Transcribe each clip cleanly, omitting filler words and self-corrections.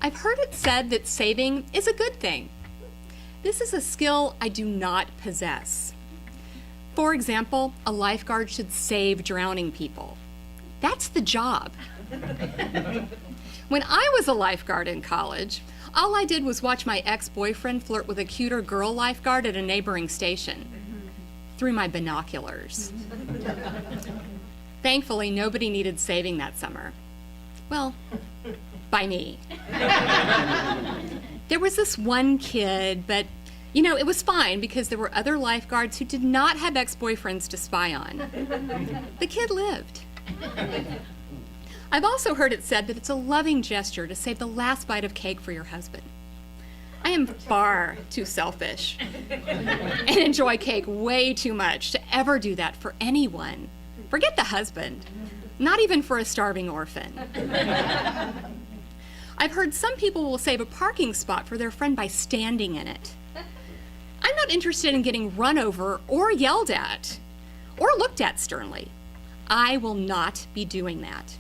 I've heard it said that saving is a good thing. This is a skill I do not possess. For example, a lifeguard should save drowning people. That's the job. When I was a lifeguard in college, all I did was watch my ex-boyfriend flirt with a cuter girl lifeguard at a neighboring station through my binoculars. Thankfully, nobody needed saving that summer. Well, by me. There was this one kid, but it was fine because there were other lifeguards who did not have ex-boyfriends to spy on. The kid lived. I've also heard it said that it's a loving gesture to save the last bite of cake for your husband. I am far too selfish and enjoy cake way too much to ever do that for anyone. Forget the husband, not even for a starving orphan. I've heard some people will save a parking spot for their friend by standing in it. I'm not interested in getting run over or yelled at or looked at sternly. I will not be doing that.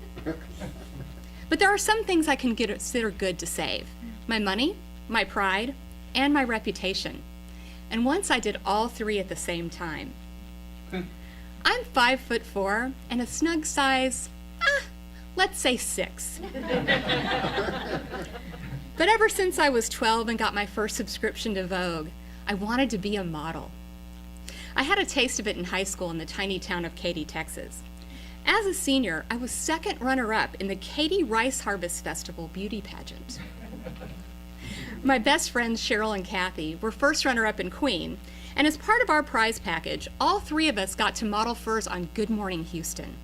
But there are some things I can consider good to save: my money, my pride, and my reputation. And once I did all three at the same time. I'm 5'4" and a snug size, let's say 6. But ever since I was 12 and got my first subscription to Vogue, I wanted to be a model. I had a taste of it in high school in the tiny town of Katy, Texas. As a senior, I was second runner-up in the Katy Rice Harvest Festival beauty pageant. My best friends, Cheryl and Kathy, were first runner-up in Queen, and as part of our prize package, all three of us got to model furs on Good Morning Houston.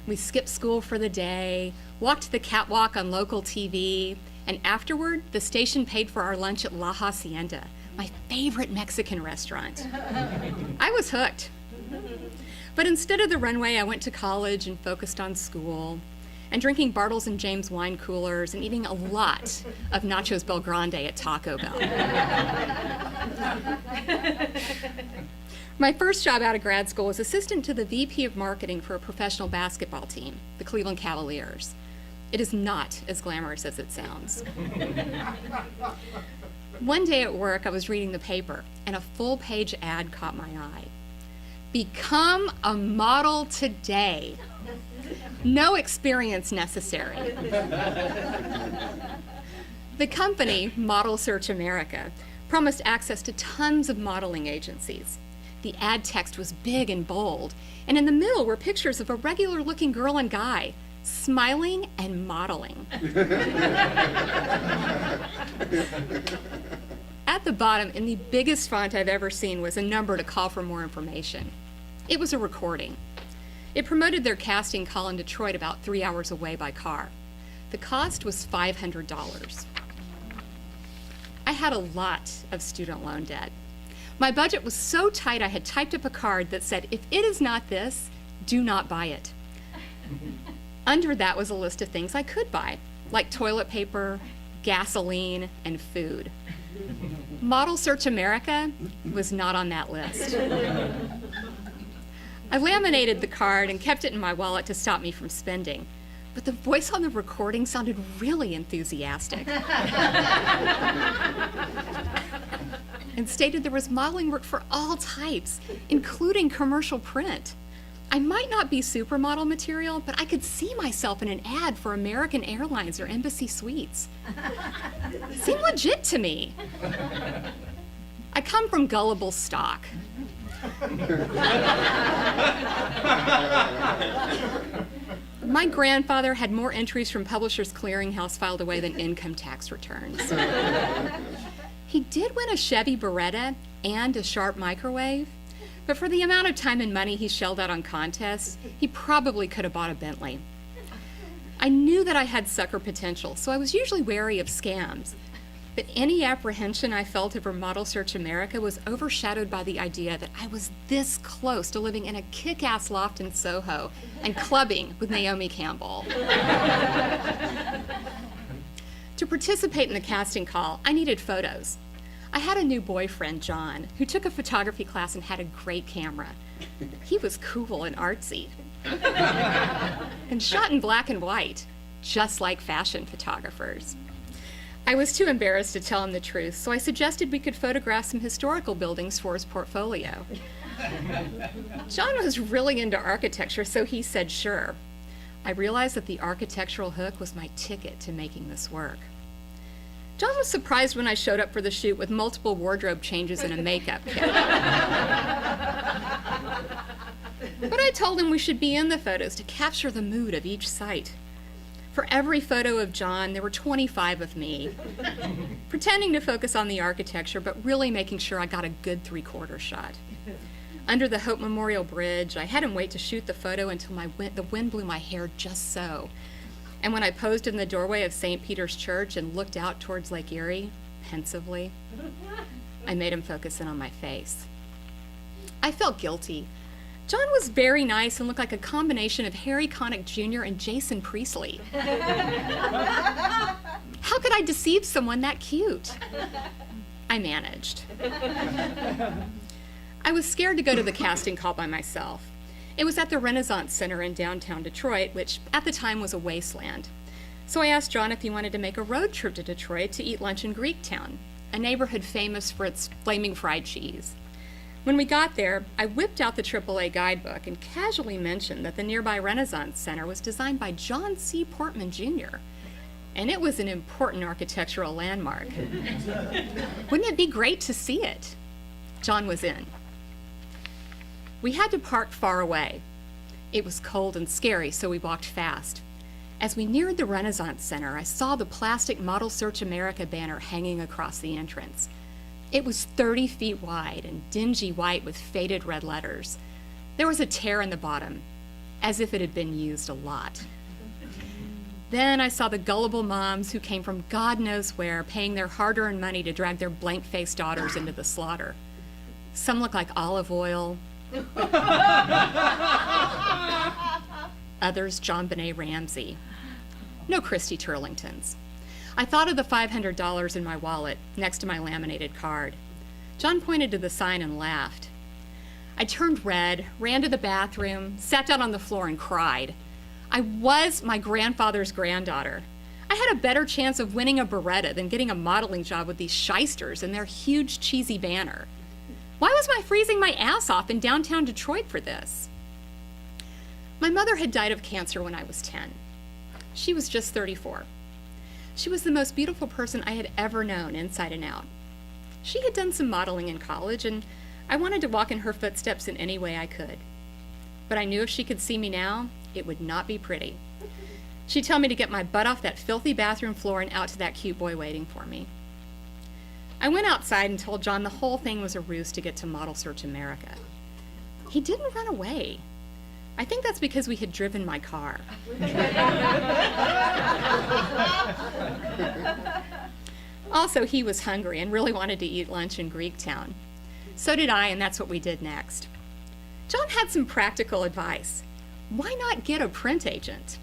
We skipped school for the day, walked the catwalk on local TV, and afterward, the station paid for our lunch at La Hacienda, my favorite Mexican restaurant. I was hooked. But instead of the runway, I went to college and focused on school and drinking Bartles and James wine coolers and eating a lot of Nachos Belgrande at Taco Bell. My first job out of grad school was assistant to the VP of marketing for a professional basketball team, the Cleveland Cavaliers. It is not as glamorous as it sounds. One day at work, I was reading the paper, and a full-page ad caught my eye. Become a model today. No experience necessary. The company, Model Search America, promised access to tons of modeling agencies. The ad text was big and bold, and in the middle were pictures of a regular-looking girl and guy, smiling and modeling. At the bottom, in the biggest font I've ever seen, was a number to call for more information. It was a recording. It promoted their casting call in Detroit about 3 hours away by car. The cost was $500. I had a lot of student loan debt. My budget was so tight I had typed up a card that said, if it is not this, do not buy it. Under that was a list of things I could buy, like toilet paper, gasoline, and food. Model Search America was not on that list. I laminated the card and kept it in my wallet to stop me from spending, but the voice on the recording sounded really enthusiastic and stated there was modeling work for all types, including commercial print. I might not be supermodel material, but I could see myself in an ad for American Airlines or Embassy Suites. It seemed legit to me. I come from gullible stock. My grandfather had more entries from Publishers Clearinghouse filed away than income tax returns. He did win a Chevy Beretta and a Sharp microwave, but for the amount of time and money he shelled out on contests, he probably could have bought a Bentley. I knew that I had sucker potential, so I was usually wary of scams. But any apprehension I felt over Model Search America was overshadowed by the idea that I was this close to living in a kick-ass loft in Soho and clubbing with Naomi Campbell. To participate in the casting call, I needed photos. I had a new boyfriend, John, who took a photography class and had a great camera. He was cool and artsy and shot in black and white, just like fashion photographers. I was too embarrassed to tell him the truth, so I suggested we could photograph some historical buildings for his portfolio. John was really into architecture, so he said sure. I realized that the architectural hook was my ticket to making this work. John was surprised when I showed up for the shoot with multiple wardrobe changes and a makeup kit. But I told him we should be in the photos to capture the mood of each site. For every photo of John, there were 25 of me, pretending to focus on the architecture, but really making sure I got a good three-quarter shot. Under the Hope Memorial Bridge, I had him wait to shoot the photo until the wind blew my hair just so. And when I posed in the doorway of St. Peter's Church and looked out towards Lake Erie, pensively, I made him focus in on my face. I felt guilty. John was very nice and looked like a combination of Harry Connick Jr. and Jason Priestley. How could I deceive someone that cute? I managed. I was scared to go to the casting call by myself. It was at the Renaissance Center in downtown Detroit, which at the time was a wasteland. So I asked John if he wanted to make a road trip to Detroit to eat lunch in Greektown, a neighborhood famous for its flaming fried cheese. When we got there, I whipped out the AAA guidebook and casually mentioned that the nearby Renaissance Center was designed by John C. Portman Jr., and it was an important architectural landmark. Wouldn't it be great to see it? John was in. We had to park far away. It was cold and scary, so we walked fast. As we neared the Renaissance Center, I saw the plastic Model Search America banner hanging across the entrance. It was 30 feet wide and dingy white with faded red letters. There was a tear in the bottom, as if it had been used a lot. Then I saw the gullible moms who came from God knows where, paying their hard-earned money to drag their blank-faced daughters into the slaughter. Some looked like olive oil. Others, JonBenet Ramsey. No Christy Turlingtons. I thought of the $500 in my wallet next to my laminated card. John pointed to the sign and laughed. I turned red, ran to the bathroom, sat down on the floor and cried. I was my grandfather's granddaughter. I had a better chance of winning a Beretta than getting a modeling job with these shysters and their huge cheesy banner. Why was I freezing my ass off in downtown Detroit for this? My mother had died of cancer when I was 10. She was just 34. She was the most beautiful person I had ever known, inside and out. She had done some modeling in college, and I wanted to walk in her footsteps in any way I could. But I knew if she could see me now, it would not be pretty. She'd tell me to get my butt off that filthy bathroom floor and out to that cute boy waiting for me. I went outside and told John the whole thing was a ruse to get to Model Search America. He didn't run away. I think that's because we had driven my car. Also, he was hungry and really wanted to eat lunch in Greektown. So did I, and that's what we did next. John had some practical advice. Why not get a print agent?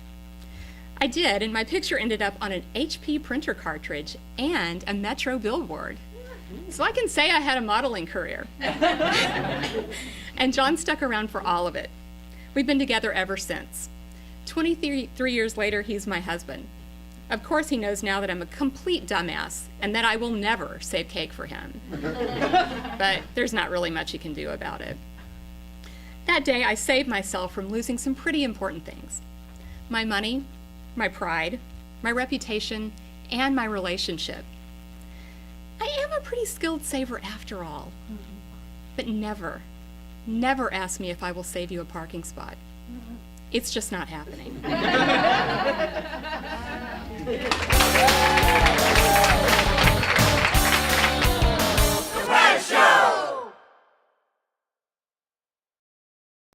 I did, and my picture ended up on an HP printer cartridge and a Metro billboard. So I can say I had a modeling career. And John stuck around for all of it. We've been together ever since. 23 years later, he's my husband. Of course, he knows now that I'm a complete dumbass and that I will never save cake for him. But there's not really much he can do about it. That day, I saved myself from losing some pretty important things. My money, my pride, my reputation, and my relationship. I am a pretty skilled saver after all. But never, never ask me if I will save you a parking spot. It's just not happening.